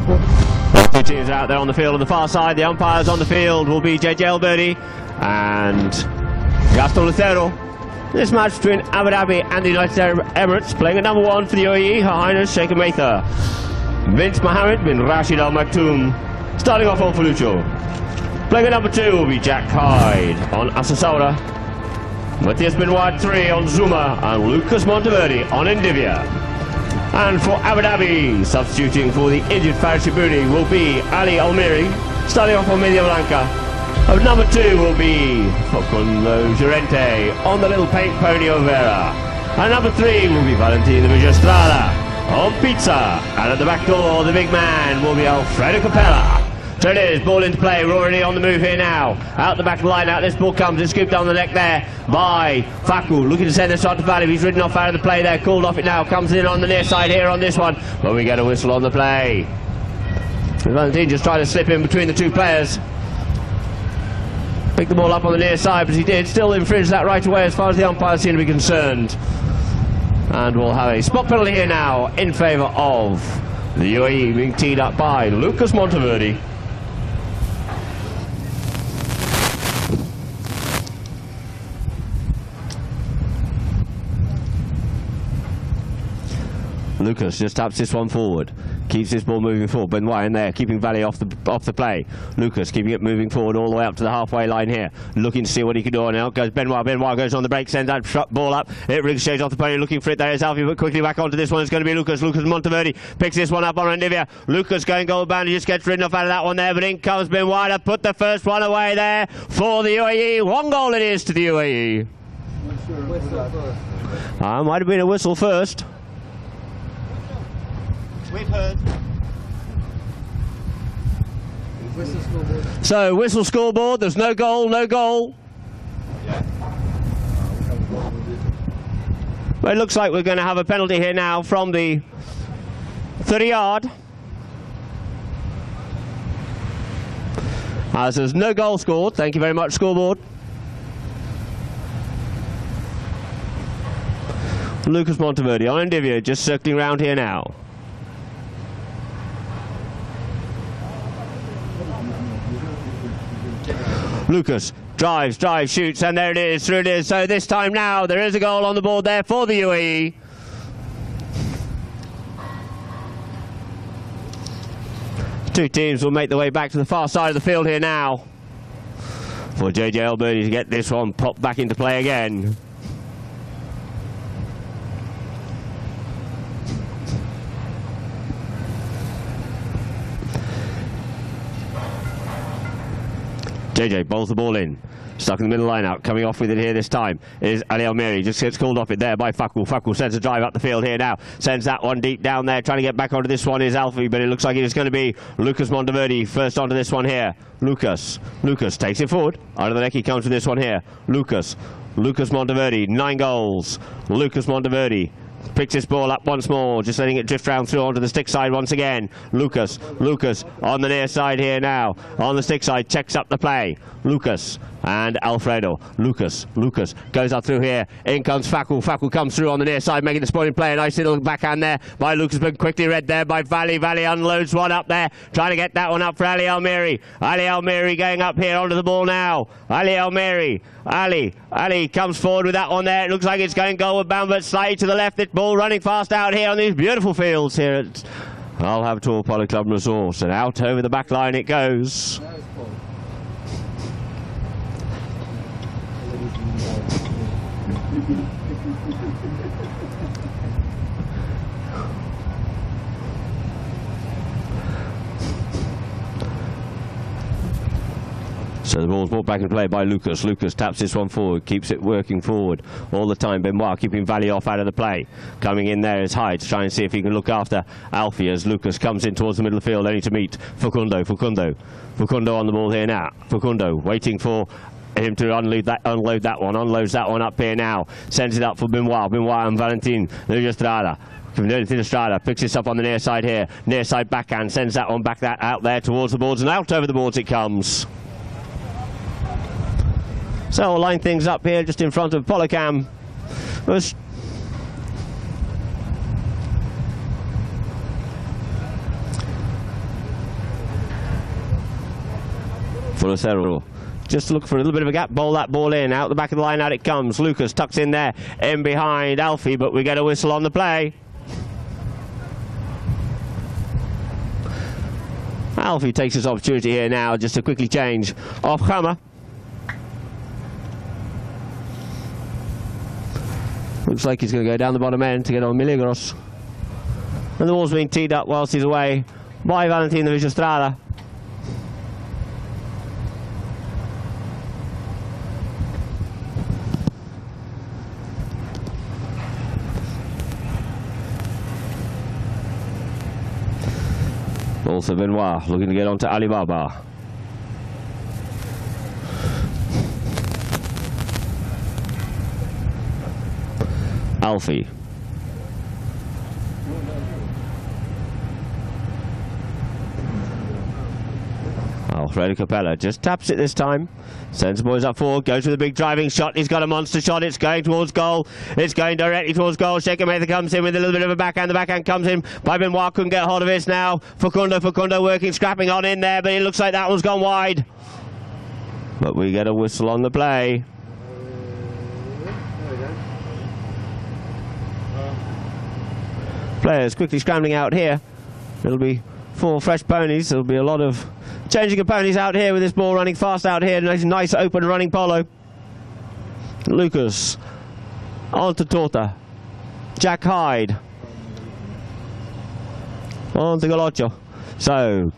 Two teams are out there on the field on the far side. The umpires on the field will be JULIUS BÄR and Gaston Lucero. This match between Abu Dhabi and the United Arab Emirates, playing at number 1 for the UAE, Her Highness Sheikh Matha Binti Mohammed bin Rashid Al Maktoum, starting off on Falucho. Playing at number 2 will be Jack Hyde on Asasauda, Matthias Benoit 3 on Zuma, and Lucas Monteverde on Endivia. And for Abu Dhabi, substituting for the injured Faris Shibuni will be Ali Almiri, starting off on Media Blanca. At number 2 will be Facundo Llorente on the little paint pony Overa. And number 3 will be Valentin Magistrada on Pizza. And at the back door, the big man will be Alfredo Capella. So it is, ball into play, we're already on the move here now. Out the back line, out this ball comes, it's scooped down the neck there by Facu, looking to send this shot to Valley. He's ridden off out of the play there, called off it now, comes in on the near side here on this one, but we get a whistle on the play. Valentin just trying to slip in between the two players. Pick the ball up on the near side, but he did still infringe that right away as far as the umpires seem to be concerned. And we'll have a spot penalty here now in favour of the UAE, being teed up by Lucas Monteverde. Lucas just taps this one forward, keeps this ball moving forward. Benoit in there, keeping Valley off the play. Lucas keeping it moving forward all the way up to the halfway line here, looking to see what he can do. And out goes Benoit. Benoit goes on the break, sends that ball up. It ricochets off the pony, looking for it. There is Alfie, but quickly back onto this one. It's going to be Lucas. Lucas Monteverde picks this one up on Endivia. Lucas going goal bound. He just gets ridden off out of that one there, but in comes Benoit to put the first one away there for the UAE. 1 goal it is to the UAE. Might have been a whistle first. We've heard. Whistle scoreboard. So, whistle scoreboard, there's no goal, no goal. Yeah. But it looks like we're going to have a penalty here now from the 30-yard. As there's no goal scored, thank you very much, scoreboard. Lucas Monteverde on Endivia, just circling around here now. Lucas drives, shoots, and there it is, through it is. So this time now, there is a goal on the board there for the UAE. Two teams will make their way back to the far side of the field here now for JULIUS BÄR to get this one popped back into play again. JJ bowls the ball in, stuck in the middle line out, coming off with it here this time is Ali Almiri, just gets called off it there by Facu. Facu sends a drive up the field here now, sends that one deep down there, trying to get back onto this one is Alfie, but it looks like it's going to be Lucas Monteverde first onto this one here. Lucas takes it forward, under the neck he comes with this one here. Lucas Monteverde, 9 goals. Lucas Monteverde picks this ball up once more, just letting it drift round through onto the stick side once again. Lucas on the near side here now, on the stick side, checks up the play. Lucas and Alfredo. Lucas goes up through here. In comes Facu. Facu comes through on the near side, making the spoiling play. A nice little backhand there by Lucas, but quickly read there by Valley. Valley unloads one up there, trying to get that one up for Ali Almiri. Ali Almiri going up here onto the ball now. Ali Almiri. Ali comes forward with that one there. It looks like it's going goalward bound, but slightly to the left. This ball running fast out here on these beautiful fields here at Al Habtoor Polo Club Resort. And out over the back line it goes. So the ball's brought back in play by Lucas. Lucas taps this one forward, keeps it working forward all the time. Benoit keeping Valley off out of the play. Coming in there is Hyde to try and see if he can look after Alfie as Lucas comes in towards the middle of the field, only to meet Facundo. Facundo on the ball here now. Facundo waiting for him to unload that one. Unloads that one up here now. Sends it up for Benoit. Benoit and Valentin Magistrada. Valentin Estrada picks this up on the near side here. Near side backhand. Sends that one back out there towards the boards, and out over the boards it comes. So we'll line things up here just in front of Polocam. for Lucero. Just look for a little bit of a gap, bowl that ball in, out the back of the line, out it comes. Lucas tucks in there, in behind Alfie, but we get a whistle on the play. Alfie takes his opportunity here now just to quickly change off Hammer. Looks like he's going to go down the bottom end to get on Milagros. And the ball's being teed up whilst he's away by Valentin Villastrada. Also Benoit looking to get onto Alibaba. Alfie. Alfredo Capella just taps it this time. Sends the boys up forward, goes with a big driving shot. He's got a monster shot. It's going towards goal. It's going directly towards goal. Shaker Mather comes in with a little bit of a backhand. The backhand comes in by Benoit. Couldn't get hold of this now. Facundo working, scrapping on in there, but it looks like that one's gone wide. But we get a whistle on the play. Players quickly scrambling out here. It'll be 4 fresh ponies. There'll be a lot of changing of ponies out here with this ball running fast out here. Nice open running polo. Lucas on to Torta. Jack Hyde on to Galocho. So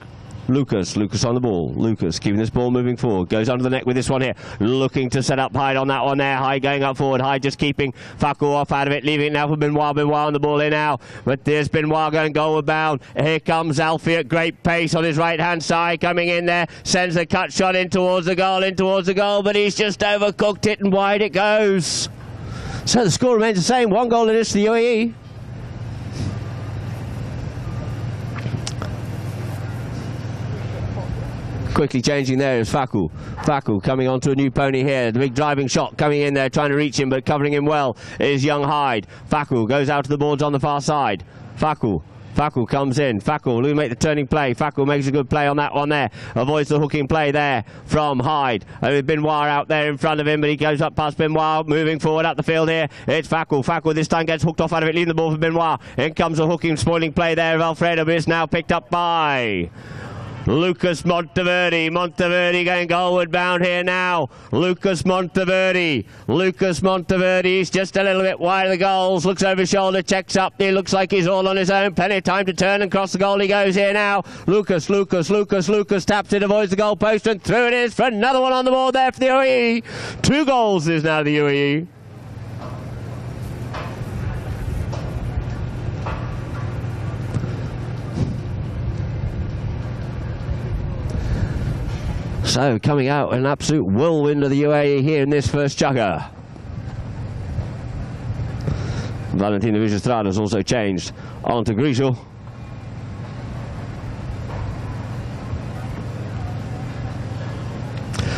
Lucas on the ball. Lucas keeping this ball moving forward. Goes under the neck with this one here. Looking to set up Hyde on that one there. Hyde going up forward. Hyde just keeping Faku off out of it. Leaving it now for Benoit. Benoit on the ball here now. But there's Benoit going goalward bound. Here comes Alfie at great pace on his right hand side. Coming in there. Sends a cut shot in towards the goal. But he's just overcooked it and wide it goes. So the score remains the same. 1 goal it is to the UAE. Quickly changing there is Faku. Faku coming onto a new pony here. The big driving shot coming in there, trying to reach him, but covering him well is young Hyde. Faku goes out to the boards on the far side. Faku comes in. Faku will make the turning play. Faku makes a good play on that one there. Avoids the hooking play there from Hyde. With Benoit out there in front of him, but he goes up past Benoit, moving forward up the field here. It's Faku. Faku this time gets hooked off out of it, leaving the ball for Benoit. In comes a hooking, spoiling play there of Alfredo, but it's now picked up by Lucas Monteverde. Monteverde going goalward bound here now. Lucas Monteverde. He's just a little bit wide of the goals. Looks over his shoulder, checks up. He looks like he's all on his own. Plenty of time to turn and cross the goal. He goes here now. Lucas taps it, avoids the goal post, and through it is for another one on the board there for the UAE. 2 goals is now the UAE. So coming out an absolute whirlwind of the UAE here in this first chugger. Valentin Villastrada has also changed on to Grisel.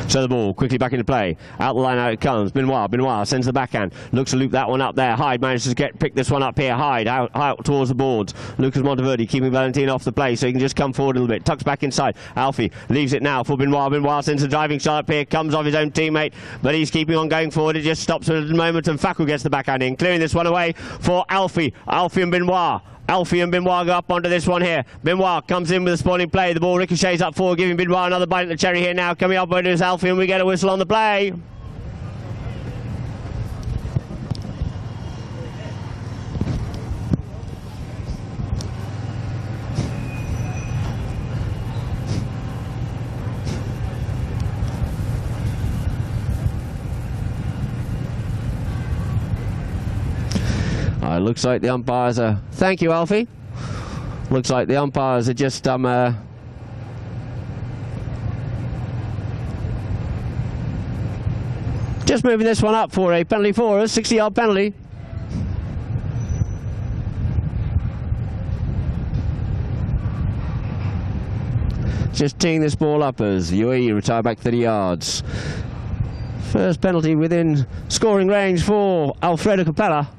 So the ball quickly back into play. Out the line, out it comes. Benoit sends the backhand. Looks to loop that one up there. Hyde manages to pick this one up here. Hyde out towards the boards. Lucas Monteverde keeping Valentin off the play so he can just come forward a little bit. Tucks back inside. Alfie leaves it now for Benoit. Benoit sends a driving shot up here. Comes off his own teammate, but he's keeping on going forward. It just stops at the moment, and Faku gets the backhand in. Clearing this one away for Alfie. Alfie and Benoit go up onto this one here. Benoit comes in with a spawning play. The ball ricochets up forward, giving Benoit another bite at the cherry here now. Coming up onto his Alfie, and we get a whistle on the play. Looks like the umpires are... Thank you, Alfie. Looks like the umpires are just moving this one up for a penalty for us. 60-yard penalty. Just teeing this ball up as UAE retire back 30 yards. First penalty within scoring range for Alfredo Capella.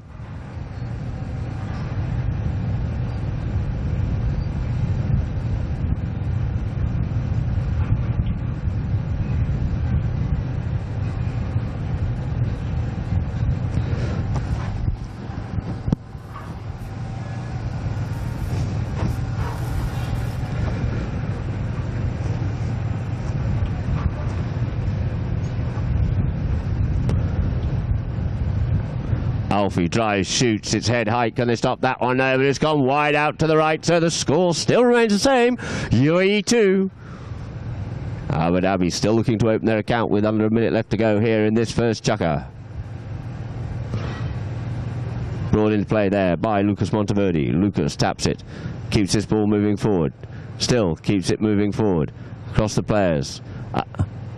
Alfie drives, shoots, it's head height. Can they stop that one? No, but it's gone wide out to the right, so the score still remains the same. UAE 2. Abu Dhabi still looking to open their account with under a minute left to go here in this first chukker. Brought into play there by Lucas Monteverde. Lucas taps it, keeps this ball moving forward. Still keeps it moving forward. Across the players.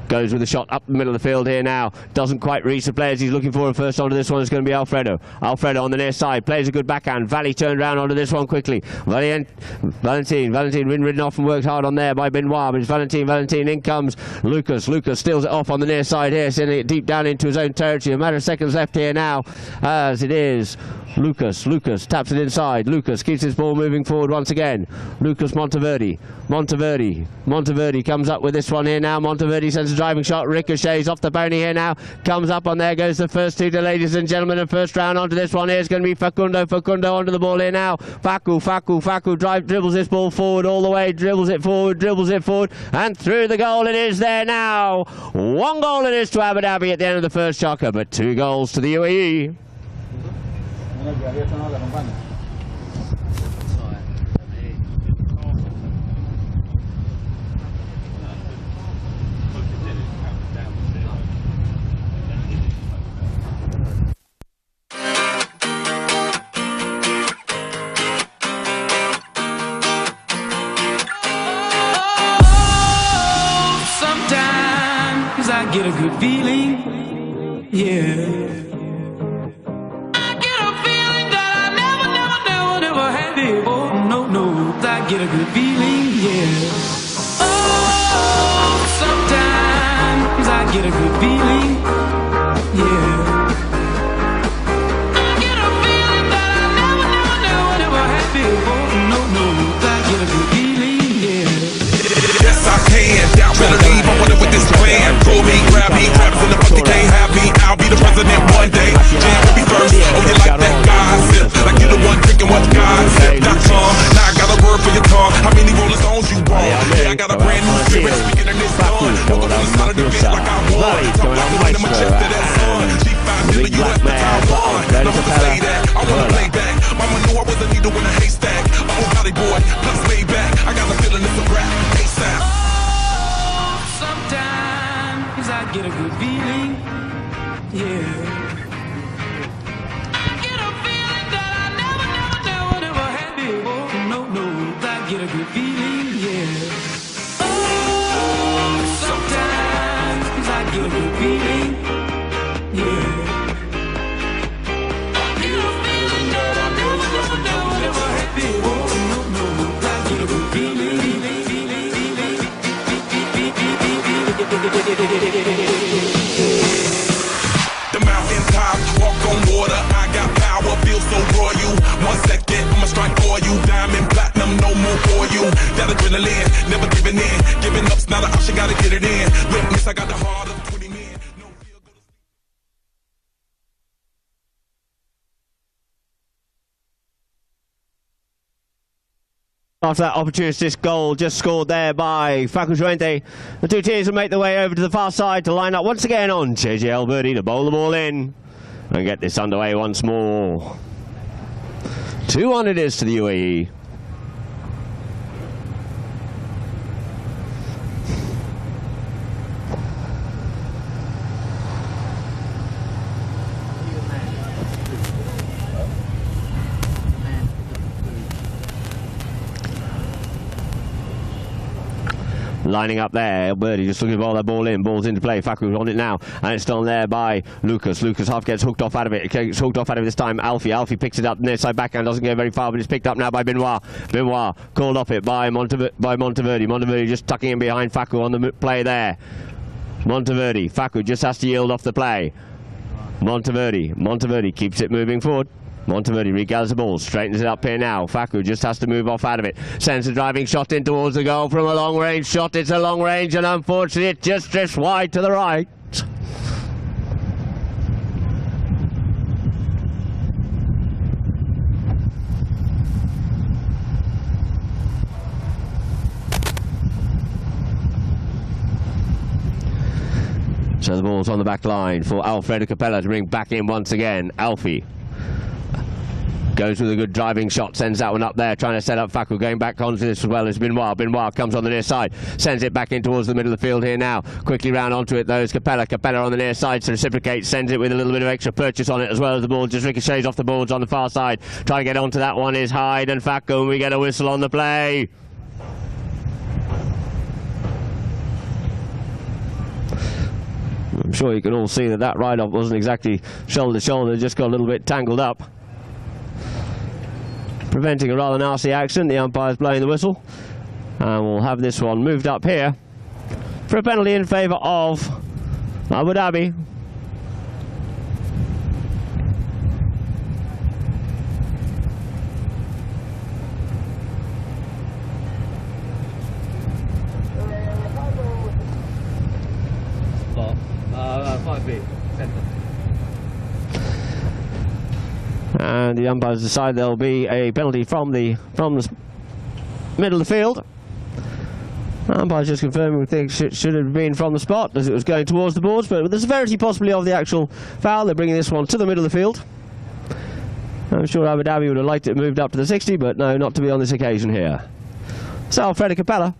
Goes with a shot up the middle of the field here now. Doesn't quite reach the players he's looking for, and first onto this one is going to be Alfredo. Alfredo on the near side, plays a good backhand. Valley turned around onto this one quickly. Valentin ridden off and worked hard on there by Benoit, but it's Valentin, in comes Lucas. Lucas steals it off on the near side here, sending it deep down into his own territory. A matter of seconds left here now, as it is Lucas taps it inside. Lucas keeps his ball moving forward once again. Lucas Monteverde comes up with this one here now. Monteverde sends a driving shot, ricochets off the pony here now, comes up on there, goes the first two to ladies and gentlemen of first round. Onto this one here is going to be Facundo onto the ball here now. Facu dribbles this ball forward all the way, dribbles it forward, and through the goal it is there now. 1 goal it is to Abu Dhabi at the end of the first chukker, but 2 goals to the UAE. Sometimes I get a good feeling, yeah. I get a good feeling, yeah. Oh, sometimes I get a good feeling, yeah. I get a feeling that I never had before. No, I get a good feeling, yeah. Yes, I can. Doubt better leave. I wanna with this plan. Pull me, grab me, grab us in the fuck, they can't have me. I'll be the president one day. Jam will be first. Oh, you like that gossip? Like you the one drinking what gossip.com. Now I got a word for your tongue. How many Rolling Stones you want? Yeah, I got a brand new spirit speaking in this gun. Don't go to the side of the bed like I want. Talk about me, I'm a check to that sun. G5 in the US, the Taiwan. I'm gonna say that. I wanna play back. Mama knew I was a needle in a haystack. A whole body boy, plus way back. I got a feeling it's a rap. ASAP. Oh, sometimes I get a good feeling, yeah. Get a good feeling, yeah. Oh, sometimes I get a good feeling, yeah. I get a feeling that I never had before. No, I get a good feeling. The mountain top, walk on water. I got power, feel so royal. 1 second, I'ma strike for you. Diamond, platinum, no more for you. That adrenaline, never giving in. Giving up's not an option, gotta get it in. Witness, I got the heart of 20 men. No feel good. After that opportunistic goal just scored there by Facu Juente, the 2 teams will make their way over to the far side to line up once again on JJL Birdie to bowl the ball in and get this underway once more. 2-1 it is to the UAE. Lining up there, Birdie just looking to bowl that ball in. Ball's into play. Facu on it now, and it's still there by Lucas. Lucas half gets hooked off out of it. Gets hooked off out of it this time. Alfie picks it up near side backhand. Doesn't go very far, but it's picked up now by Benoit. Benoit called off it by Monteverde. Monteverde just tucking in behind Facu on the play there. Monteverde. Facu just has to yield off the play. Monteverde keeps it moving forward. Monteverde regathers the ball, straightens it up here now. Facu just has to move off out of it. Sends a driving shot in towards the goal from a long range shot. It's a long range, and unfortunately it just drifts wide to the right. So the ball's on the back line for Alfredo Capella to bring back in once again. Alfie Goes with a good driving shot, sends that one up there, trying to set up Faku, going back onto this as well as Benoit. Benoit comes on the near side, sends it back in towards the middle of the field here now. Quickly round onto it though is Capella. Capella on the near side to reciprocate, sends it with a little bit of extra purchase on it as well as the ball just ricochets off the boards on the far side. Trying to get onto that one is Hyde and Faku, and we get a whistle on the play. I'm sure you can all see that that ride-off wasn't exactly shoulder to shoulder, just got a little bit tangled up, preventing a rather nasty accident. The umpire's blowing the whistle, and we'll have this one moved up here for a penalty in favour of Abu Dhabi. And the umpires decide there'll be a penalty from the middle of the field. The umpires just confirming we think it should have been from the spot as it was going towards the boards, but with the severity possibly of the actual foul, they're bringing this one to the middle of the field. I'm sure Abu Dhabi would have liked it moved up to the 60, but no, not to be on this occasion here. So Alfredo Capella.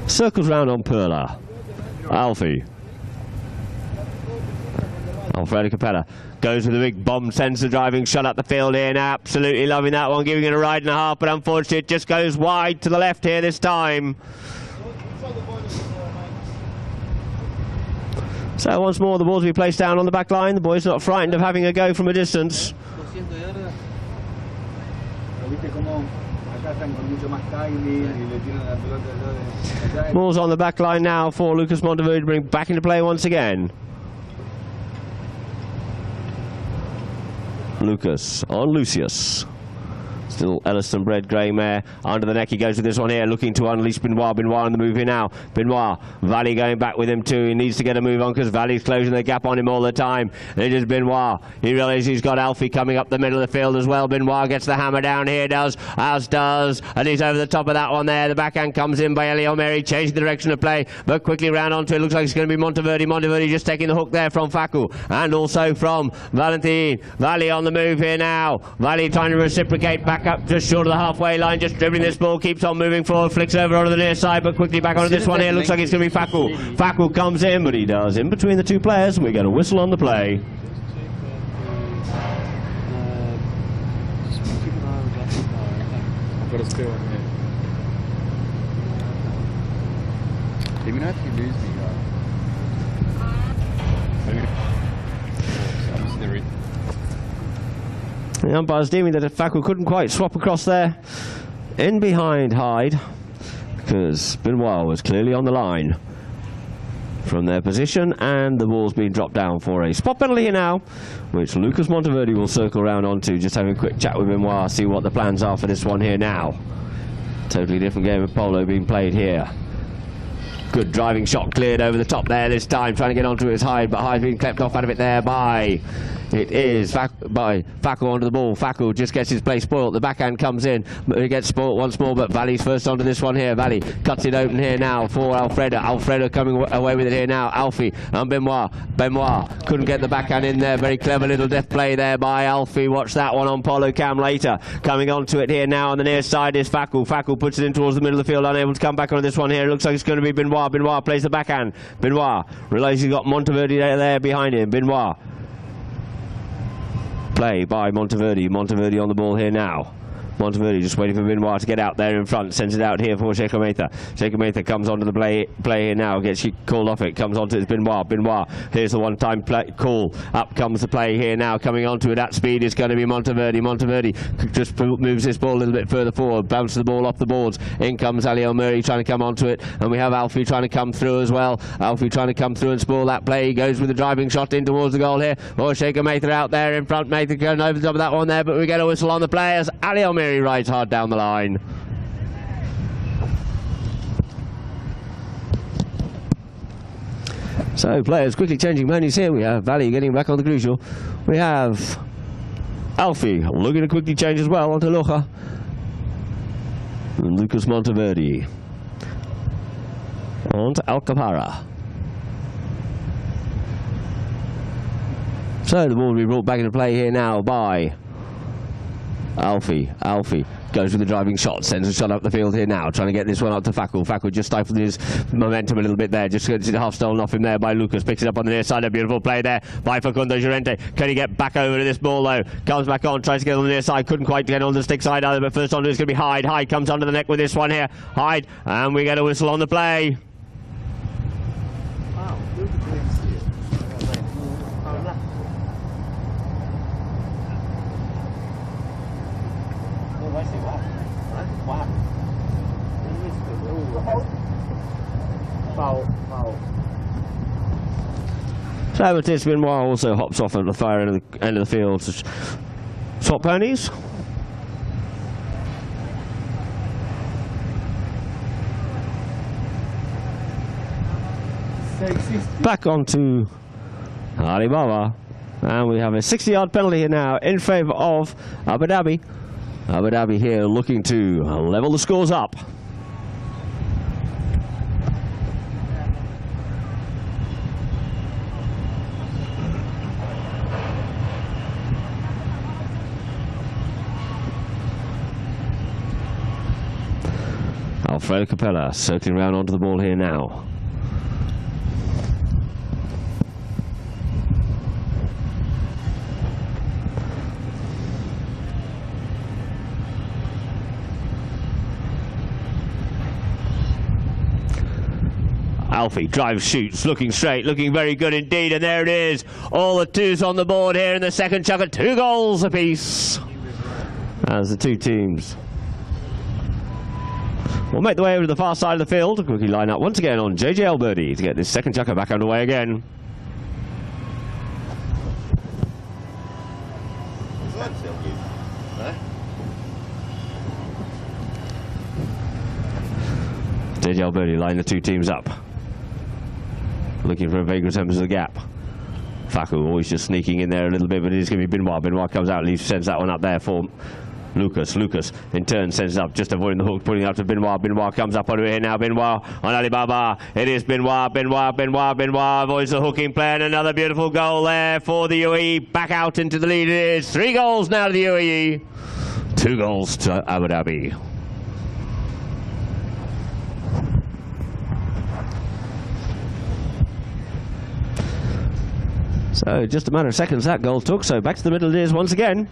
Circles round on Perla. Alfie. Alfredo Capella goes with a big bomb, sends the driving shot up the field here now. Absolutely loving that one, giving it a ride and a half, but unfortunately it just goes wide to the left here this time. So once more the ball's will be placed down on the back line. The boys not frightened of having a go from a distance. Ball's on the back line now for Lucas Monteverde to bring back into play once again. Lucas on Lucius. Still Elliston bred grey mare under the neck. He goes with this one here, looking to unleash Benoit. Benoit on the move here now. Benoit, Valley going back with him too. He needs to get a move on because Valley's closing the gap on him all the time. And it is Benoit. He realises he's got Alfie coming up the middle of the field as well. Benoit gets the hammer down here, as does, and he's over the top of that one there. The backhand comes in by Elio Mary, changing the direction of play, but quickly round onto it. Looks like it's going to be Monteverde. Monteverde just taking the hook there from Faku and also from Valentin. Valley on the move here now. Valley trying to reciprocate back up just short of the halfway line, just dribbling this ball, keeps on moving forward, flicks over onto the near side, but quickly back onto this one here. Looks like it's going to be Faku. Faku comes in, but he does in between the two players, and we get a whistle on the play. The umpire's deeming that Faku couldn't quite swap across there in behind Hyde because Benoit was clearly on the line from their position, and the ball's been dropped down for a spot penalty here now, which Lucas Monteverde will circle round onto, just having a quick chat with Benoit, see what the plans are for this one here now. Totally different game of polo being played here. Good driving shot cleared over the top there this time, trying to get onto his Hyde, but Hyde's been kept off out of it there by... It is by Faku onto the ball. Faku just gets his play spoilt. The backhand comes in. He gets spoilt once more, but Valley's first onto this one here. Valley cuts it open here now for Alfredo. Alfredo coming away with it here now. Alfie and Benoit. Benoit couldn't get the backhand in there. Very clever little death play there by Alfie. Watch that one on Polo Cam later. Coming onto it here now on the near side is Faku. Faku puts it in towards the middle of the field, unable to come back on this one here. It looks like it's going to be Benoit. Benoit plays the backhand. Benoit realizes he's got Monteverde there behind him. Benoit. Play by Monteverde. Monteverde on the ball here now. Monteverde just waiting for Benoit to get out there in front. Sends it out here for Sheikh Metha. Sheikh Metha comes onto the play here now. Gets called off it. Comes onto it. Benoit. Benoit. Here's the one-time play call. Up comes the play here now. Coming onto it at speed is going to be Monteverde. Monteverde just moves this ball a little bit further forward. Bounces the ball off the boards. In comes Ali Murray trying to come onto it. And we have Alfie trying to come through as well. Alfie trying to come through and spoil that play. He goes with the driving shot in towards the goal here. Or Sheikh Metha out there in front. Metha going over the top of that one there. But we get a whistle on the play as Ali Murray rides hard down the line. So players quickly changing menus here. We have Valley getting back on the crucial. We have Alfie looking to quickly change as well onto Loja. And Lucas Monteverde. on to Al Kapara. So the ball will be brought back into play here now by Alfie. Alfie goes with the driving shot, sends a shot up the field here now, trying to get this one up to Faku. Faku just stifled his momentum a little bit there, just half stolen off him there by Lucas. Picks it up on the near side, a beautiful play there by Facundo Llorente. Can he get back over to this ball though? Comes back on, tries to get on the near side, couldn't quite get on the stick side either, but first on is going to be Hyde. Hyde comes under the neck with this one here. Hyde, and we get a whistle on the play. So Matisse Benoit also hops off at the far end of the field to swap ponies. Back onto Alibaba, and we have a 60-yard penalty here now in favour of Abu Dhabi. Abu Dhabi here looking to level the scores up. Alfredo Capella circling around onto the ball here now. Alfie drives, shoots, looking straight, looking very good indeed, and there it is. All the twos on the board here in the second chucker, 2 goals apiece as the two teams will make the way over to the far side of the field. A quickie line up once again on JJL Birdie to get this second chucker back underway again. JJL Birdie line the two teams up, looking for a vagrant semblance of the gap. Faku always just sneaking in there a little bit, but it is going to be Benoit. Benoit comes out, sends that one up there for Lucas. Lucas in turn sends it up, just avoiding the hook, putting it up to Benoit. Benoit comes up on it here now. Benoit on Alibaba. It is Benoit. Benoit avoids the hooking play, and another beautiful goal there for the UAE. Back out into the lead. It is 3 goals now to the UAE. 2 goals to Abu Dhabi. So just a matter of seconds that goal took, so back to the middle it is once again.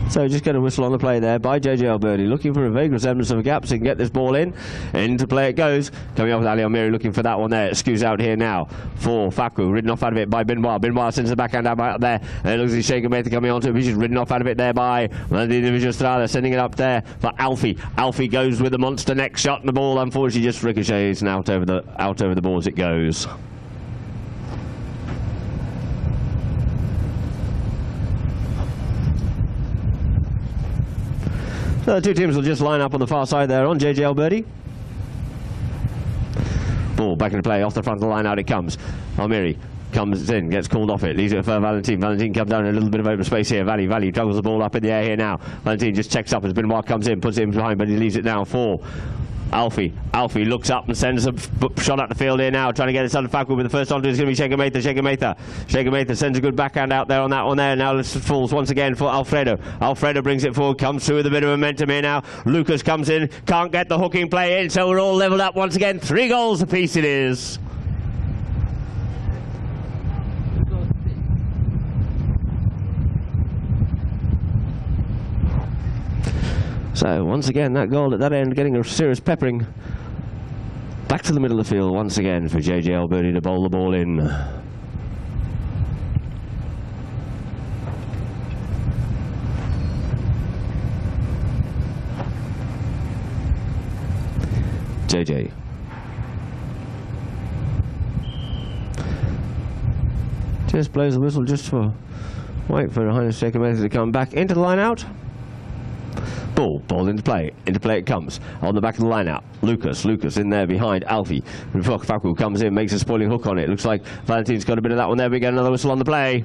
So just get a whistle on the play there by JJL Birdie, looking for a vague resemblance of a gap so he can get this ball in. Into play it goes. Coming off with Ali Almiri looking for that one there. Skews out here now for Faku. Ridden off out of it by Benoit. Benoit sends the backhand out there. And it looks like Shaker Mehta coming onto it. He's just ridden off out of it there by Individual Strada, sending it up there for Alfie. Alfie goes with the monster neck shot, and the ball unfortunately just ricochets and out over the ball as it goes. So the two teams will just line up on the far side there on JJL Birdie. Ball back into play, off the front of the line, out it comes. Almiri comes in, gets called off it, leaves it for Valentin. Valentin comes down in a little bit of open space here. Valley juggles the ball up in the air here now. Valentin just checks up as Benoit comes in, puts it in behind, but he leaves it now for Alfie. Alfie looks up and sends a shot at the field here now, trying to get it under Faku, but the first on to is going to be Shaker Mehta. Shaker Mehta sends a good backhand out there on that one there. Now this falls once again for Alfredo. Alfredo brings it forward, comes through with a bit of momentum here now. Lucas comes in, can't get the hooking play in, so we're all levelled up once again. 3 goals apiece it is. So once again that goal at that end getting a serious peppering. Back to the middle of the field once again for JJL Birdie to bowl the ball in. JJ. Just blows the whistle just for wait for Highness Shaker Mehta to come back into the line out. Ball into play it comes, on the back of the line-out, Lucas in there behind Alfie, Faku comes in, makes a spoiling hook on it, looks like Valentin's got a bit of that one there, we get another whistle on the play.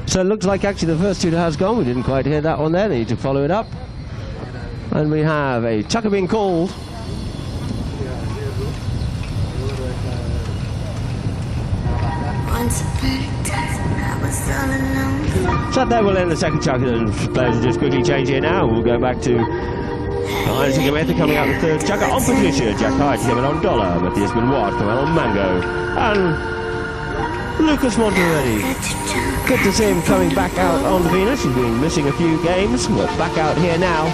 So it looks like actually the first two has gone. We didn't quite hear that one there. They need to follow it up. And we have a chucker being called. So that will end the second chucker, and players will just quickly change here now. We'll go back to Heinz Gameta coming out the third chucker on Patricia. Jack Hyde coming on Dollar. Matthias Benoit coming on Mango. And Lucas Monteverdi. Good to see him coming back out on the Venus. He's been missing a few games. We're back out here now.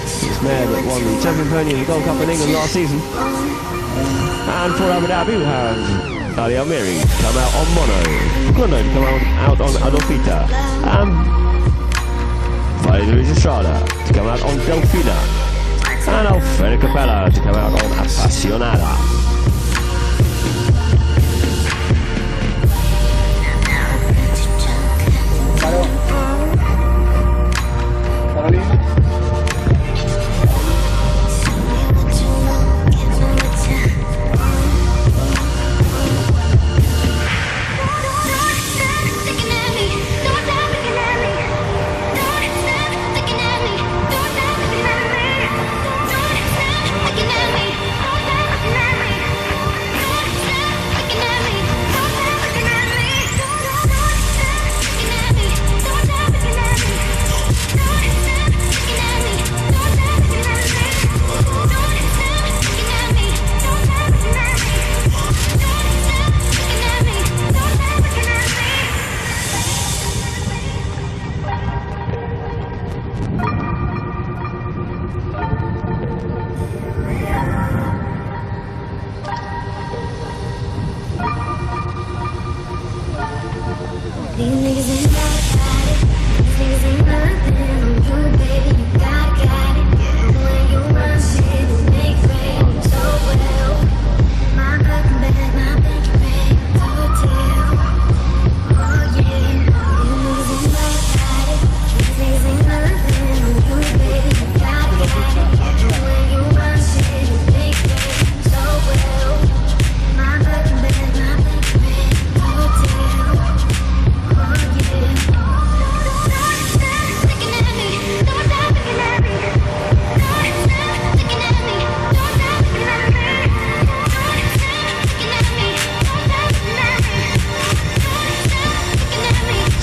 This mare that won the Champion Pony in the Gold Cup in England last season. And for Abu Dhabi we have Ali Almiri come out on Mono. Grundo to come out on Adolfita. Valle Luis Estrada to come out on Delfina. And Alfredo Capella to come out on Apasionada.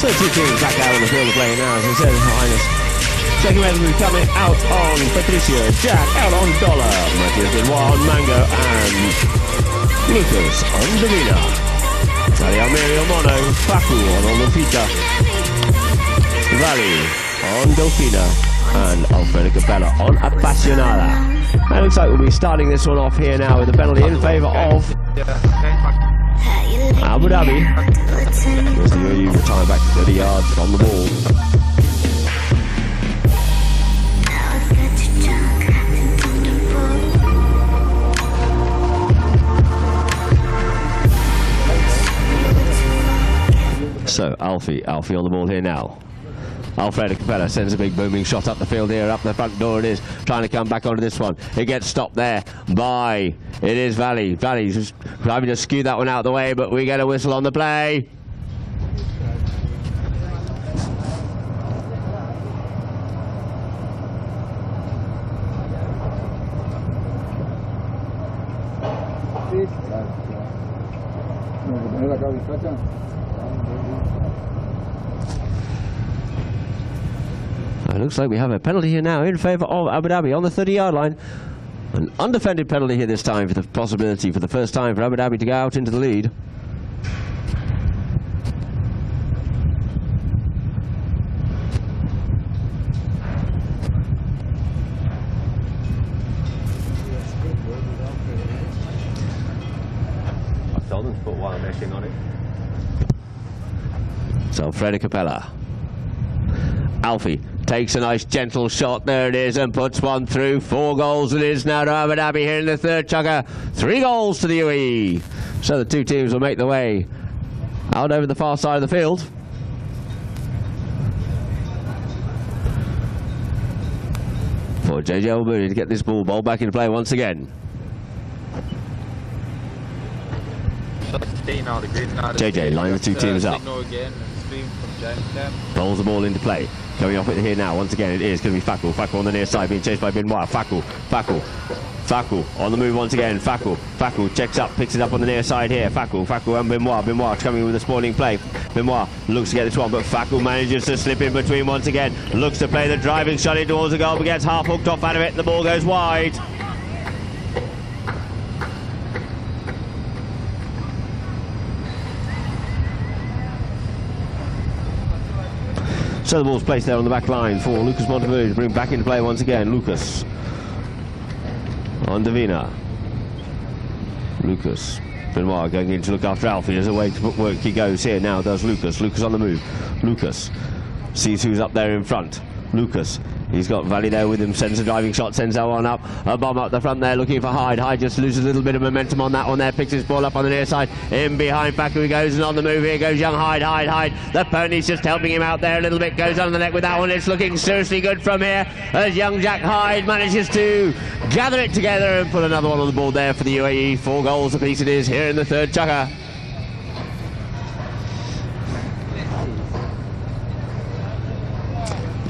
So two teams back out on the field of play now, as I said, Highness. Second referee coming out on Patricia, Jack out on Dollar, Matthias Benoit on Mango, and Lucas on Davina. Ali Almiri on Mono, Faku on Olofita, Valle on Delfina, and Alfredo Capella on Apasionada. And it looks like we'll be starting this one off here now with a penalty in favour of Abu Dhabi. There's the UAE retiring back to 30 yards on the ball. So Alfie on the ball here now. Alfredo Capella sends a big booming shot up the field here, up the front door it is, trying to come back onto this one. It gets stopped there by, it is Valle. Valle's just having to skew that one out of the way, but we get a whistle on the play. It looks like we have a penalty here now in favour of Abu Dhabi on the 30-yard line. An undefended penalty here this time for the possibility for the first time for Abu Dhabi to go out into the lead. So Alfredo Capella. Alfie takes a nice gentle shot, there it is, and puts one through. 4 goals it is now to Abu Dhabi here in the third chugger. 3 goals to the UAE. So the two teams will make their way out over the far side of the field. For JJ Elbuni to get this ball back into play once again. JJ line the two teams up. Bowls the ball into play. Coming off it here now, once again it is going to be Faku. Faku on the near side being chased by Benoit. Faku on the move once again. Faku checks up, picks it up on the near side here. Faku and Benoit coming with a spoiling play. Benoit looks to get this one, but Faku manages to slip in between once again. Looks to play the driving shot in towards the goal, but gets half hooked off out of it and the ball goes wide. So the ball's placed there on the back line for Lucas Monteverdi to bring back into play once again. Lucas on Davina. Lucas. Benoit going in to look after Alfie. As a way to put work he goes here now, does Lucas. Lucas on the move. Lucas sees who's up there in front. Lucas. He's got Valley there with him, sends a driving shot, sends that one up. A bomb up the front there, looking for Hyde. Hyde just loses a little bit of momentum on that one there, picks his ball up on the near side. In behind Faku he goes, and on the move here goes young Hyde. The pony's just helping him out there a little bit, goes on the neck with that one. It's looking seriously good from here as young Jack Hyde manages to gather it together and put another one on the board there for the UAE. 4 goals apiece it is here in the third chukka.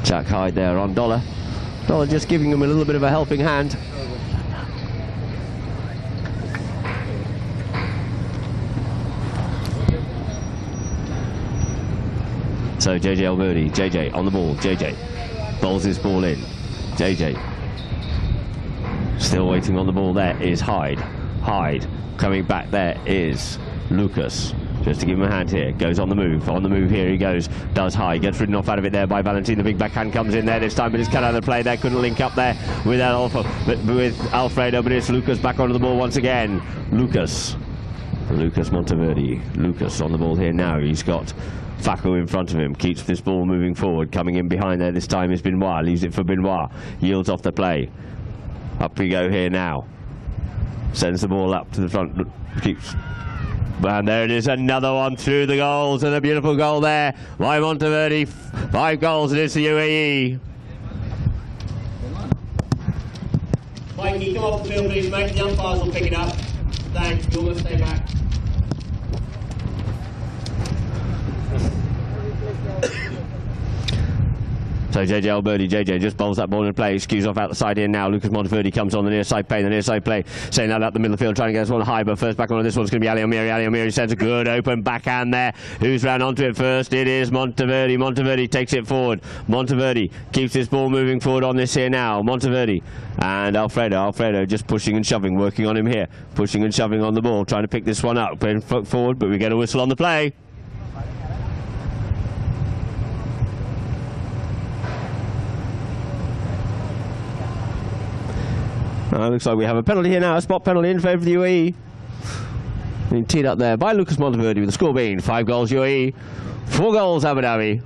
Jack Hyde there on Dollar. Dollar just giving him a little bit of a helping hand. So JJ Elbuni, JJ on the ball, JJ bowls his ball in. JJ still waiting on the ball, there is Hyde. Hyde coming back, there is Lucas. Just to give him a hand here, goes on the move here he goes, does Hyde, gets ridden off out of it there by Valentin, the big backhand comes in there this time, but it's cut out of the play there, couldn't link up there with Alfredo, but it's Lucas back onto the ball once again. Lucas Monteverdi, Lucas on the ball here now, he's got Faku in front of him, keeps this ball moving forward, coming in behind there this time is Benoit, leaves it for Benoit, yields off the play, up we go here now, sends the ball up to the front, keeps. And there it is, another one through the goals, and a beautiful goal there by Monteverdi. 5 goals it is to UAE. Mikey, come off the field please mate, the umpires will pick it up. Thanks, you're going to stay back. So JJ Elbuni, JJ just bowls that ball in play, skews off out the side here now. Lucas Monteverdi comes on the near side play, saying that up the middle of the field, trying to get this one high, but first back on this one's going to be Ali Omiri sends a good open backhand there. Who's ran onto it first? It is Monteverdi. Monteverdi takes it forward. Monteverdi keeps this ball moving forward on this here now. Monteverdi and Alfredo just pushing and shoving, working on him here, pushing and shoving on the ball, trying to pick this one up, playing forward, but we get a whistle on the play. Looks like we have a penalty here now, a spot penalty in favour of the UAE. Being teed up there by Lucas Monteverdi with the score being 5 goals UAE, 4 goals Abu Dhabi.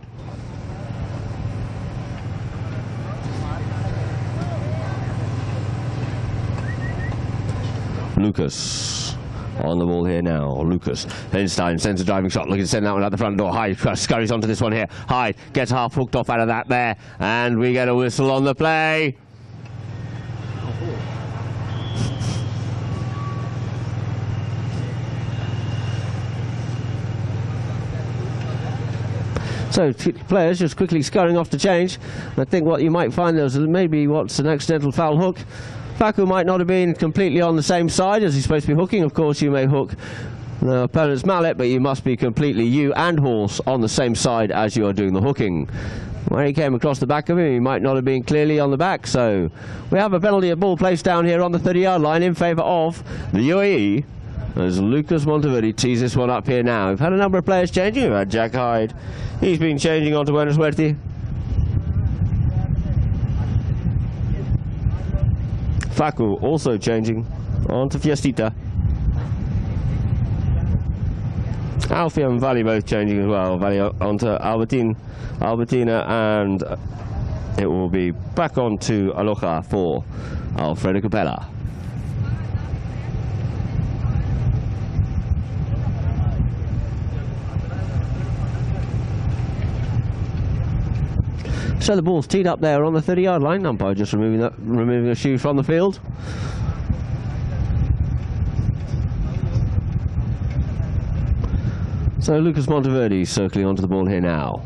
Lucas on the ball here now. Lucas Einstein sends a driving shot, looking to send that one out the front door. Hyde scurries onto this one here. Hyde gets half hooked off out of that there, and we get a whistle on the play. So players just quickly scurrying off to change. I think what you might find is maybe what's an accidental foul hook. Faku might not have been completely on the same side as he's supposed to be hooking. Of course you may hook the opponent's mallet, but you must be completely, you and horse, on the same side as you are doing the hooking. When he came across the back of him, he might not have been clearly on the back. So we have a penalty, a ball placed down here on the 30-yard line in favour of the UAE. As Lucas Monteverdi tees this one up here now. We've had a number of players changing. We've had Jack Hyde. He's been changing onto Buenos Suerte. Faku also changing onto Fiestita. Alfie and Valley both changing as well. Valley onto Albertina, and it will be back on to Aloha for Alfredo Capella. So the ball's teed up there on the 30-yard line. Umpire just removing a shoe from the field. So Lucas Monteverde circling onto the ball here now.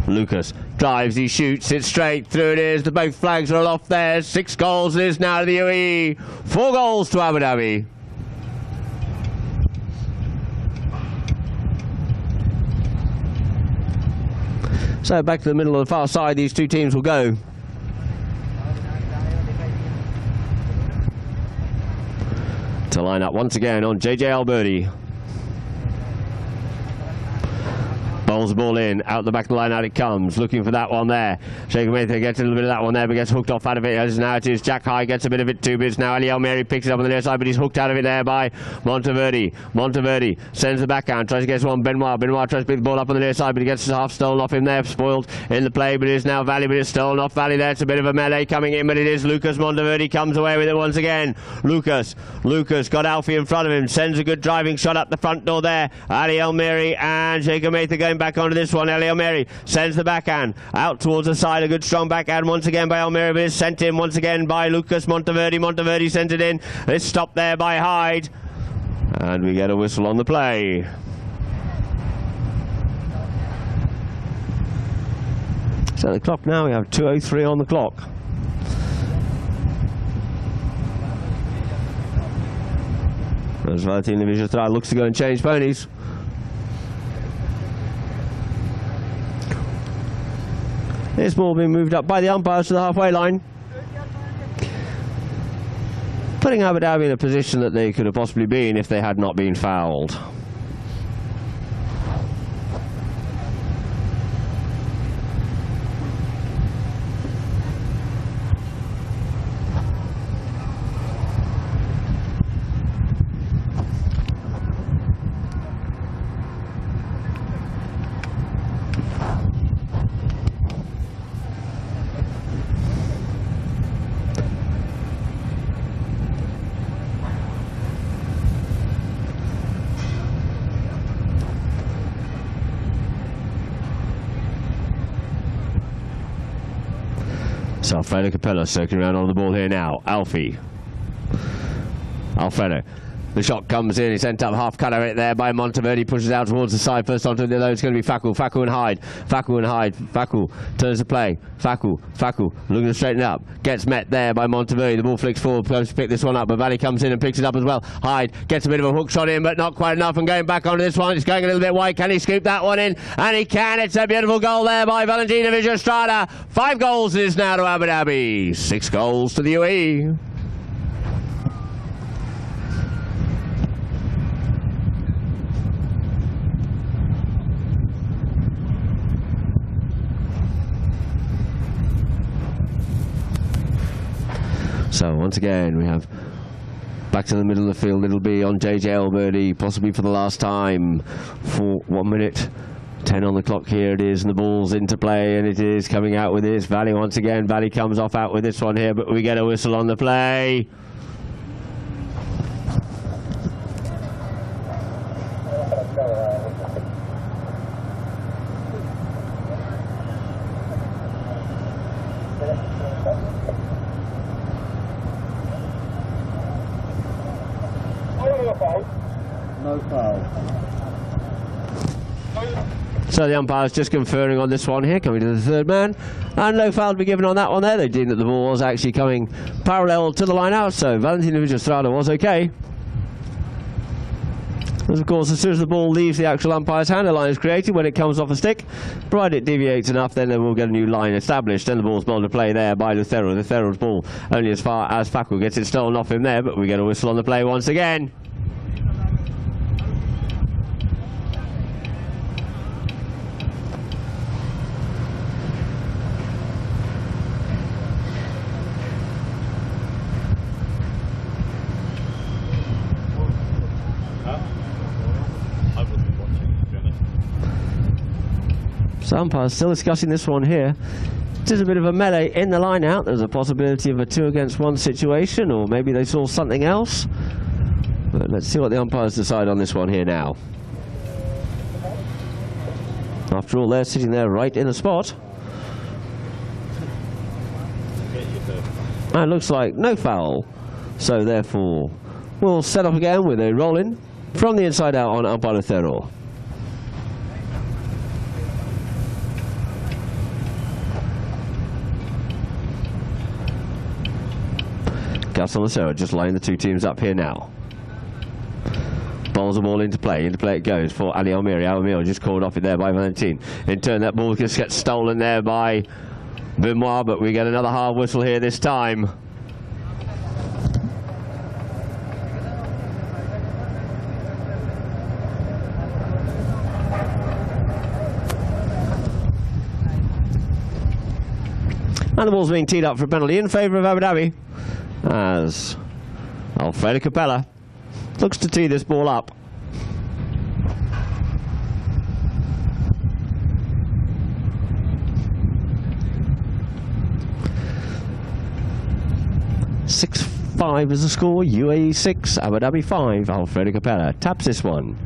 Lucas drives, he shoots it straight through. It is. The both flags are aloft there. 6 goals it is now to the UAE. 4 goals to Abu Dhabi. So back to the middle of the far side, these two teams will go. To line up once again on JJ Alberti. Bowls the ball in, out the back of the line, out it comes, looking for that one there. Shaker Mather gets a little bit of that one there, but gets hooked off out of it. As now it is Jack High gets a bit of it too, but it's now Ali Almeri picks it up on the near side, but he's hooked out of it there by Monteverde. Monteverde sends the backhand, tries to get one. Benoit tries to pick the ball up on the near side, but he gets half stolen off him there, spoiled in the play, but it is now Valley, but it's stolen off Valley there. It's a bit of a melee coming in, but it is Lucas Monteverde comes away with it once again. Lucas got Alfie in front of him, sends a good driving shot up the front door there. Ali Almeri and Shaker Mather going back onto this one. Ali Almeri sends the backhand out towards the side, a good strong backhand once again by Almeri, but it's sent in once again by Lucas Monteverde. Monteverde sent it in. It's stopped there by Hyde, and we get a whistle on the play. So the clock now, we have 2:03 on the clock. As Valentin Vijay looks to go and change ponies. This ball being moved up by the umpires to the halfway line, putting Abu Dhabi in a position that they could have possibly been if they had not been fouled. So Alfredo Capella circling around on the ball here now. Alfredo. The shot comes in, he sent up half cut of it there by Monteverde, pushes out towards the side, first onto the other, it's going to be Facu and Hyde. Facu turns the play. Facu looking to straighten up, gets met there by Monteverde, the ball flicks forward, goes to pick this one up, but Valley comes in and picks it up as well. Hyde gets a bit of a hook shot in, but not quite enough, and going back onto this one, it's going a little bit wide. Can he scoop that one in? And he can. It's a beautiful goal there by Valentina Vijay. 5 goals is now to Abu Dhabi, 6 goals to the UAE. So once again we have back to the middle of the field. It'll be on JJ Alberti, possibly for the last time, for 1 minute 10 on the clock. Here it is, and the ball's into play, and it is coming out with this. Valley once again. Valley comes off out with this one here, but we get a whistle on the play. No foul. So the umpire's just conferring on this one here, coming to the third man, and no foul to be given on that one there. They deemed that the ball was actually coming parallel to the line out, so Valentina Vijay was okay. As of course, as soon as the ball leaves the actual umpire's hand, a line is created when it comes off a stick. Provided it deviates enough, then they will get a new line established. Then the ball's bowled to play there by Lucero. Lucero's ball only as far as Facu gets it stolen off him there, but we get a whistle on the play once again. So umpires still discussing this one here. It is a bit of a melee in the line out. There's a possibility of a 2 against 1 situation, or maybe they saw something else. But let's see what the umpires decide on this one here now. After all, they're sitting there right in the spot. And it looks like no foul. So therefore, we'll set up again with a roll-in from the inside out on umpire Lucero. Gaston Lucero just lining the two teams up here now. Bowls the ball into play it goes for Ali Almiri. Almiri just called off it there by Valentin. In turn, that ball just gets stolen there by Benoit, but we get another hard whistle here this time. And the ball's being teed up for a penalty in favour of Abu Dhabi, as Alfredo Capella looks to tee this ball up. (6-5) is the score. UAE 6, Abu Dhabi 5. Alfredo Capella taps this one.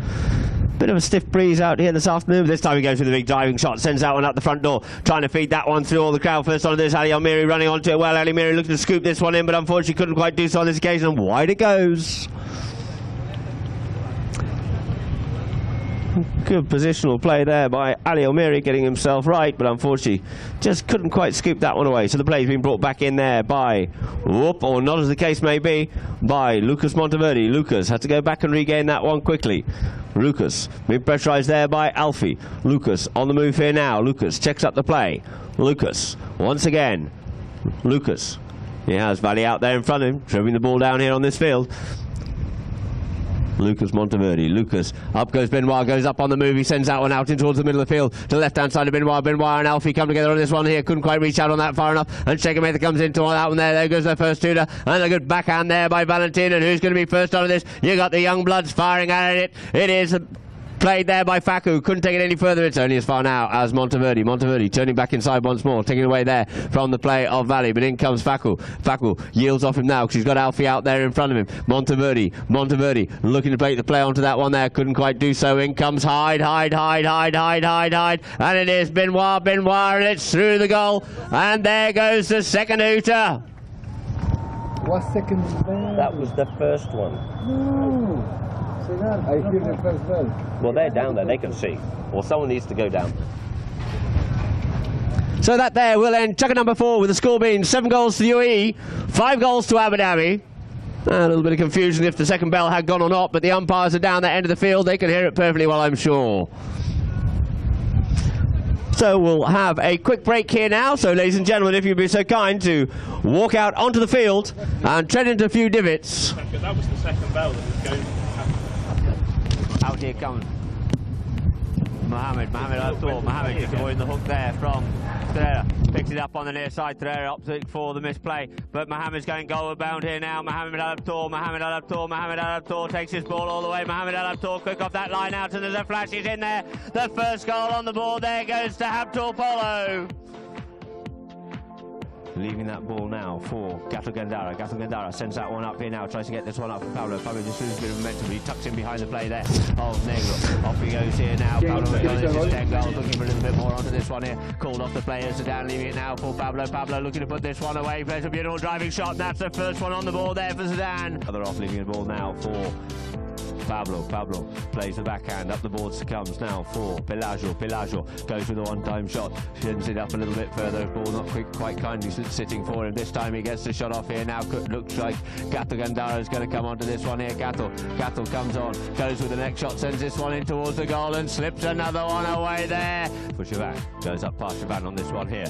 Bit of a stiff breeze out here this afternoon. This time he goes for the big diving shot, sends that one out the front door, trying to feed that one through all the crowd. First on this, Ali Almiri running onto it well. Ali Almiri looking to scoop this one in, but unfortunately couldn't quite do so on this occasion. Wide it goes. Good positional play there by Ali Almiri, getting himself right, but unfortunately just couldn't quite scoop that one away. So the play's been brought back in there by, whoop, or not as the case may be, by Lucas Monteverde. Lucas had to go back and regain that one quickly. Lucas being pressurised there by Alfie. Lucas on the move here now. Lucas checks up the play. Lucas once again. Lucas. He has Valley out there in front of him, dribbling the ball down here on this field. Lucas Monteverde. Lucas. Up goes Benoit, goes up on the move. He sends that one out in towards the middle of the field to the left-hand side of Benoit. Benoit and Alfie come together on this one here. Couldn't quite reach out on that far enough. And Shaker comes into that one there. There goes their first tutor. And a good backhand there by Valentin. And who's going to be first on this? You got the young bloods firing at it. It is played there by Faku. Couldn't take it any further. It's only as far now as Monteverde. Monteverde turning back inside once more, taking it away there from the play of Valley. But in comes Faku. Faku yields off him now because he's got Alfie out there in front of him. Monteverde looking to break the play onto that one there. Couldn't quite do so. In comes Hyde. And it is Benoit, and it's through the goal. And there goes the second hooter. What second is there? That was the first one. No. I hear the first bell. Well, they're down there, they can see. Or someone needs to go down. So that there will end checker number 4 with the score being 7 goals to the UAE, 5 goals to Abu Dhabi. A little bit of confusion if the second bell had gone or not, but the umpires are down that end of the field. They can hear it perfectly well, I'm sure. So we'll have a quick break here now. So ladies and gentlemen, if you'd be so kind to walk out onto the field and tread into a few divots. That was the second bell that was going. Out here comes Mohamed Al-Thor. Mohamed just avoiding the hook there from Ferreira. Picks it up on the near side. Ferreira opting for the misplay. But Mohamed's going goal bound here now. Mohamed Al-Thor takes his ball all the way. Mohamed Al-Thor quick off that line out, and there's a flash. He's in there. The first goal on the board there goes to Habtul Polo. Leaving that ball now for Gato Gandara. Gato Gandara sends that one up here now, tries to get this one up for Pablo. Pablo just loses a bit of momentum, but he tucks in behind the play there. Oh, Negro. Off he goes here now. Pablo McDonald, 10 goals, looking for a little bit more onto this one here. Called off the players, Zidane leaving it now for Pablo. Pablo looking to put this one away. Plays a beautiful driving shot, and that's the first one on the board there for Zidane. Other off, leaving the ball now for Pablo. Pablo plays the backhand. Up the boards comes now for Pelagio. Pelagio goes with a one-time shot. Sends it up a little bit further. Ball not quite kindly sitting for him. This time he gets the shot off here. Now looks like Gato Gandara is going to come onto this one here. Gato comes on. Goes with the next shot. Sends this one in towards the goal and slips another one away there. For Chavan. Goes up past Chavan on this one here.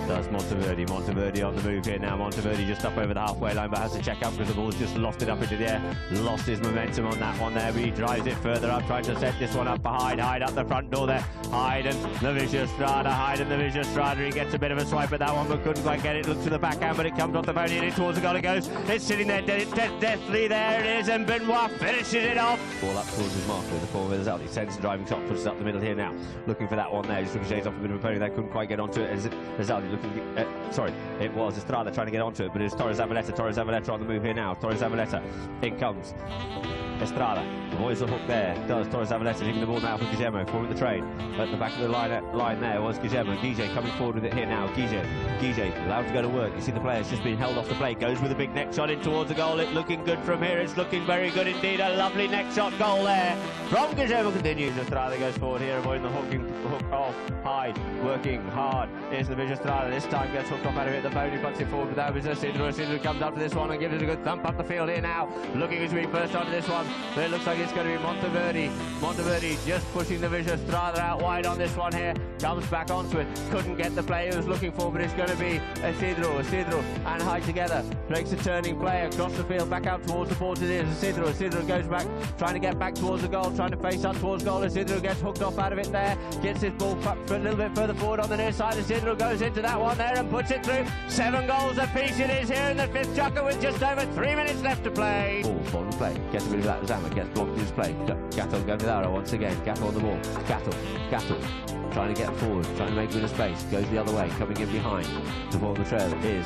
Does Monteverde. Monteverde on the move here now. Monteverde just up over the halfway line, but has to check up because the ball's just lofted up into the air. Lost his momentum on that one there, but he drives it further up, trying to set this one up behind. Hyde up the front door there. Hyde and the Vicious Strada. Hyde and the Vicious Strada. He gets a bit of a swipe at that one, but couldn't quite get it. Looks to the backhand, but it comes off the bone in towards the goal. It goes. It's sitting there deathly. There it is, and Benoit finishes it off. Ball up towards his marker. The forward is out. He sends the driving shot, puts it up the middle here now. Looking for that one there. Just ricochets off a bit of a pony there. Couldn't quite get onto it. Ezzaldi looking. Sorry, it was Estrada trying to get onto it, but it's Torres Zavaleta. Torres Zavaleta on the move here now. Torres Zavaleta. In comes Estrada. Avoids the hook there. Does Torres Zavaleta leaving the ball now for Guillermo. Forming the train. At the back of the line there was Guillermo. DJ coming forward with it here now. Guille allowed to go to work. You see the player's just been held off the play. Goes with a big neck shot in towards the goal. It's looking good from here. It's looking very good indeed. A lovely neck shot goal there from Guillermo. Continues. Estrada goes forward here, avoiding the hook off. Hyde working hard. Here's the Vicious Strada. This time gets hooked off out of it. The bony puts it forward without Isidro. Isidro comes up to this one and gives it a good thump up the field here now. Looking as we first onto this one, but it looks like it's going to be Monteverdi. Monteverdi just pushing the Vicious Strada out wide on this one here. Comes back onto it. Couldn't get the play he was looking for, but it's going to be Isidro and Hyde together. Makes a turning play across the field, back out towards the board. It is Isidro. Isidro goes back, trying to get back towards the goal, trying to face up towards goal. Isidro gets hooked off out of it there. Gets his ball a little bit further forward on the near side. Isidro goes into that one there and puts it through. 7 goals apiece it is here in the 5th chukker with just over 3 minutes left to play. Ball on the play. Gets a bit of that. Zama gets blocked in his play. Gatto going with Arrow once again. Gatto on the ball. Gatto. Trying to get forward, trying to make a bit of space. Goes the other way, coming in behind. To form the trail is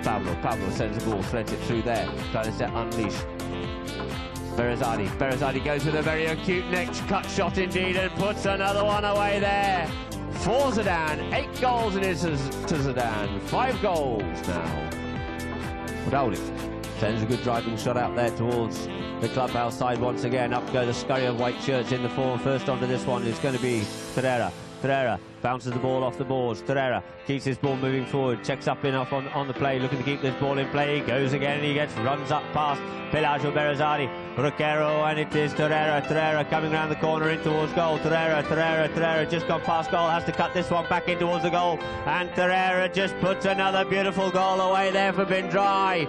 Pablo. Pablo sends the ball, threads it through there. Trying to set unleash. Berezzadi goes with a very acute neck cut shot indeed and puts another one away there. For Zidane, 8 goals it is to Zidane. 5 goals now. Rauli sends a good driving shot out there towards the clubhouse side once again. Up go the scurry of white shirts in the form. First onto this one is going to be Ferreira. Ferreira bounces the ball off the boards. Ferreira keeps his ball moving forward. Checks up enough on the play, looking to keep this ball in play. He goes again and he runs up past Pelagio Berezzadi. Roquero, and it is Ferreira coming around the corner in towards goal. Ferreira just gone past goal, has to cut this one back in towards the goal, and Ferreira just puts another beautiful goal away there for Bindrai.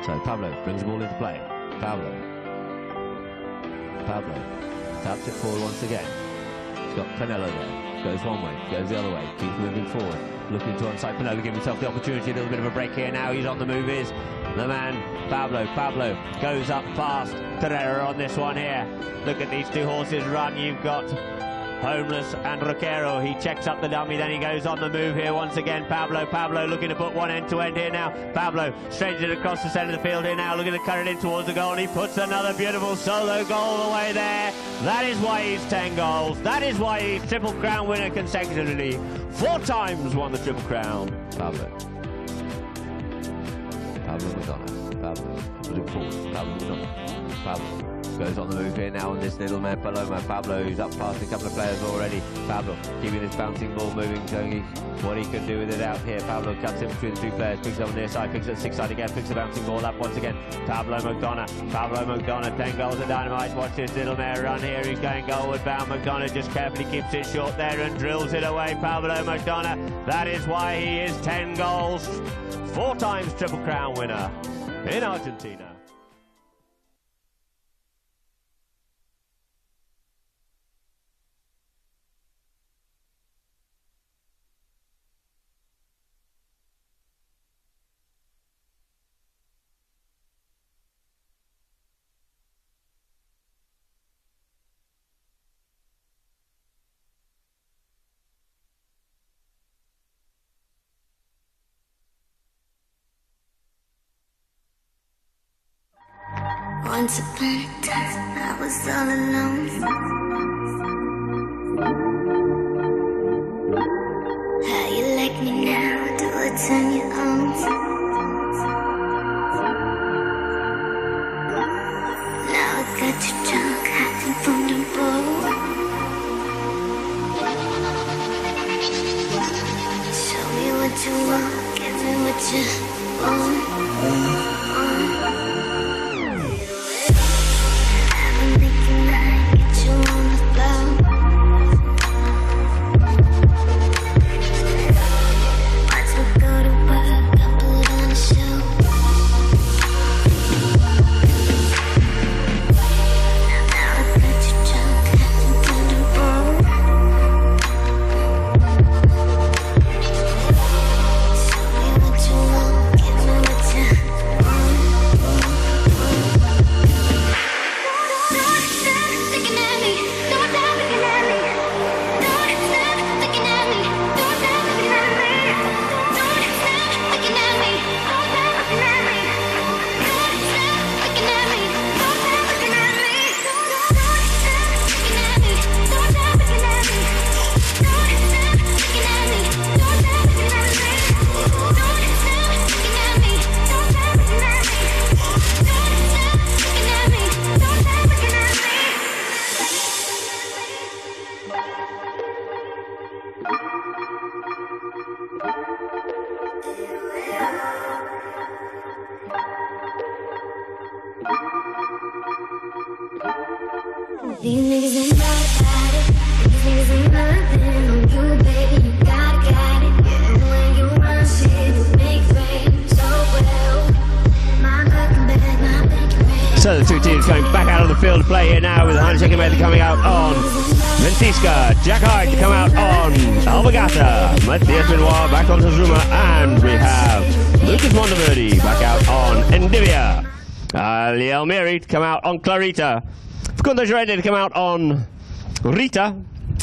So Pablo brings the ball into play. Pablo taps it forward once again. He's got Canelo there. Goes one way, goes the other way. Keeps moving forward. Looking to onside Canelo, giving himself the opportunity. A little bit of a break here now. He's on the move, is the man Pablo. Pablo goes up fast. Ferreira on this one here. Look at these two horses run. You've got Homeless and Roquero. He checks up the dummy, then he goes on the move here once again. Pablo looking to put one end to end here now. Pablo straightens it across the centre of the field here now, looking to cut it in towards the goal, and he puts another beautiful solo goal away there. That is why he's 10 goals. That is why he's Triple Crown winner consecutively. 4 times won the Triple Crown. Pablo Madonna. Pablo looking forward. Pablo goes on the move here now on this little man Paloma. Pablo, who's up past a couple of players already. Pablo keeping this bouncing ball moving, showing what he can do with it out here. Pablo cuts in between the 2 players, picks it on the near side, picks it 6 side again, picks the bouncing ball up once again. Pablo McDonough, 10 goals of dynamite. Watch this little mare run here. He's going goalward bound. McDonough just carefully keeps it short there and drills it away. Pablo McDonough. That is why he is 10 goals. 4 times Triple Crown winner in Argentina. Once upon a time, I was all alone. How you like me now? Do it on your own. Now I got you drunk, hiding from the road. Show me what you want, give me what you want. These niggas ain't about it. These niggas ain't nothing on you, baby. You gotta got it. And when you run shit, you make fame so well. My back bed, my back bed. So the two teams coming back out of the field to play here now with 100-second method coming out on Ventisca, Jack Hyde to come out on Albergata, Matthias Benoit back on Zuma, and we have Lucas Monteverde back out on Endivia. Ali Almiri to come out on Clarita, Facundo Girardi to come out on Rita,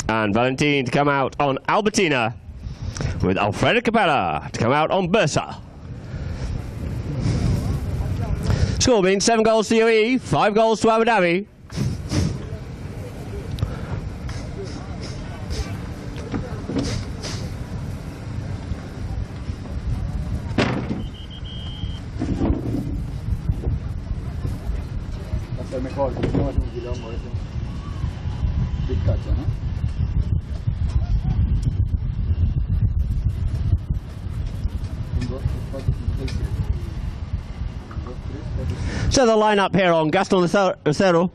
and Valentin to come out on Albertina, with Alfredo Capella to come out on Bursa. Score being 7 goals to UAE, 5 goals to Abu Dhabi. Va a ser mejor, porque no va a ser un quilombo ese. Bizcacha, ¿no? Un, dos, tres, cuatro, cinco, seis, siete. Un, dos, tres, cuatro, cinco. So the lineup here on Gaston Lucero.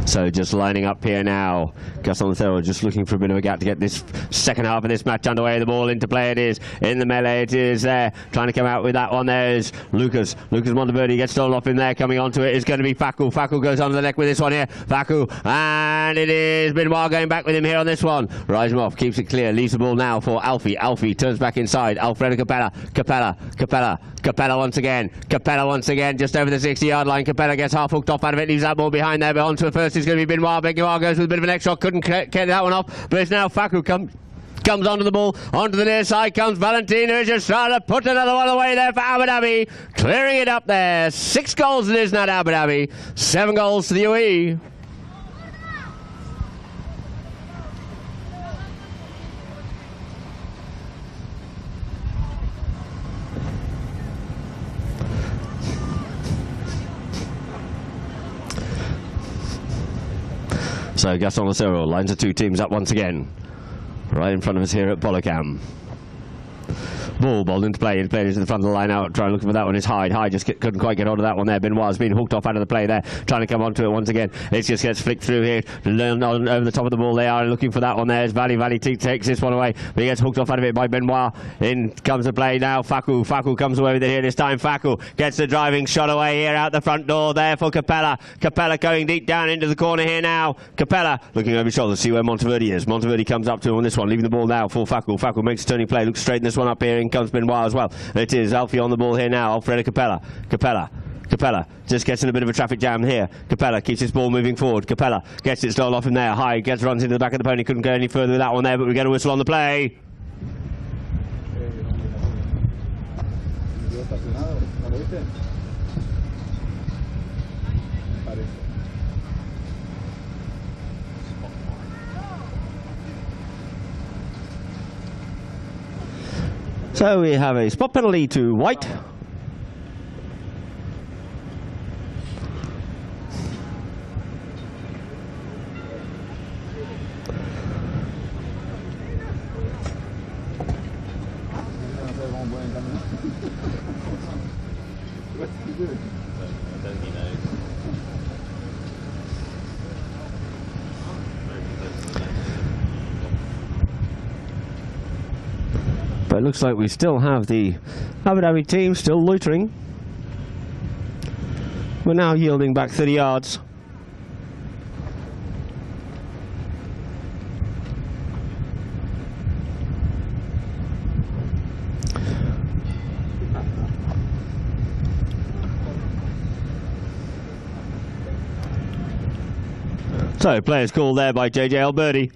So just lining up here now. Gaston Lucero just looking for a bit of a gap to get this second half of this match underway. The ball into play it is. In the melee it is there. Trying to come out with that one. There's Lucas. Lucas Monteverde gets stolen off in there. Coming onto it is going to be Facu. Facu goes under the neck with this one here. Facu. And it is Benoit going back with him here on this one. Rise him off. Keeps it clear. Leaves the ball now for Alfie. Alfie turns back inside. Alfredo Capella. Capella once again. Capella once again. Just over the 60-yard line. Capella gets half hooked off out of it. Leaves that ball behind there. But onto it first is going to be Benoit. Benoit goes with a bit of an extra shot. Couldn't get that one off. But it's now Facu comes onto the ball. Onto the near side comes Valentin, who's just trying to put another one away there for Abu Dhabi. Clearing it up there. 6 goals it is now to Abu Dhabi. 7 goals to the UAE. So Gaston Lucero lines the two teams up once again. Right in front of us here at Bolocam. Ball into play. It's played into the front of the line out. Trying looking for that one is Hyde. Hyde just couldn't quite get onto that one there. Benoit's been hooked off out of the play there. Trying to come onto it once again. It just gets flicked through here. Over the top of the ball they are looking for that one there. Valley takes this one away. But he gets hooked off out of it by Benoit. In comes the play now. Facu comes away with it here this time. Facu gets the driving shot away here out the front door there for Capella. Capella going deep down into the corner here now. Capella looking over his shoulder to see where Monteverde is. Monteverde comes up to him on this one. Leaving the ball now for Facu. Facu makes a turning play. Looks straight in this one up here. In comes Benoit as well. It is Alfie on the ball here now. Alfredo Capella. Capella just gets in a bit of a traffic jam here. Capella keeps his ball moving forward. Capella gets it stolen off him there. Hyde runs into the back of the pony. Couldn't go any further with that one there, but we get a whistle on the play. So we have a spot penalty to White. But it looks like we still have the Abu Dhabi team still loitering. We're now yielding back 30 yards. So players called there by JJ Alberti.